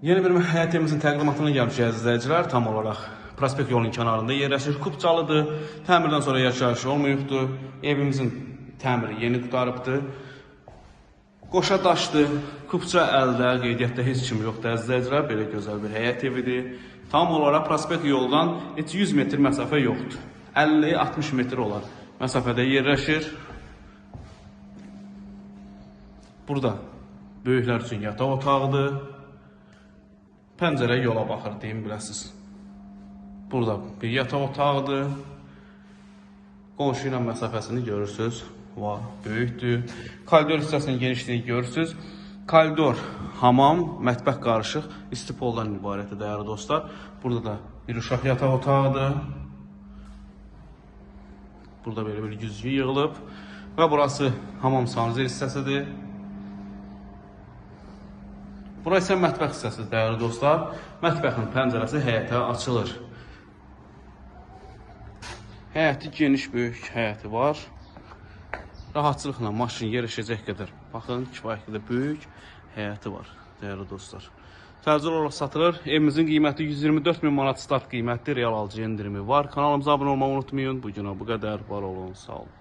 Yeni bir həyət evimizin təqdimatına gəlmişik izləyicilər. Tam olaraq prospekt yolunun kənarında yerləşir. Kupçalıdır. Təmirdən sonra yaşayış olmayıbdır. Evimizin təmiri yeni qutarıbdır. Qoşa daşdır. Kupça əldə, qeydiyyatda heç kim yoxdur izləyicilər. Belə gözəl bir həyət evidir. Tam olaraq prospekt yoldan heç 100 metr məsafə yoxdur. 50-60 metr olan məsafədə yerləşir. Burada böyüklər üçün yataq otağıdır. Pəncərə yola baxır, deyim biləsiniz. Burada bir yataq otağıdır. Qonşu ilə məsafəsini görürsünüz. Var, böyükdür. Koridor hissəsinin genişliyini görürsünüz. Koridor, hamam, mətbəx qarışıq, istipoldan ibarətdir dəyərli dostlar. Burada da bir uşaq yataq otağıdır. Burada belə bir güzgü yığılıb. Və burası hamam sanuzel hissəsidir. Burası isə mətbəx hissəsidir dəyərli dostlar. Mətbəxin pəncərəsi həyətə açılır. Həyəti geniş, böyük həyəti var. Rahatçılıqla maşın yerləşəcək qədər. Baxın, kifayət qədər böyük həyəti var dəyərli dostlar. Təcil olaraq satılır. Evimizin qiyməti 124 min manat start qiymətli, real alıcı endirimi var. Kanalımıza abunə olmağı unutmayın. Bu günə bu qədər. Var olun, sağ olun.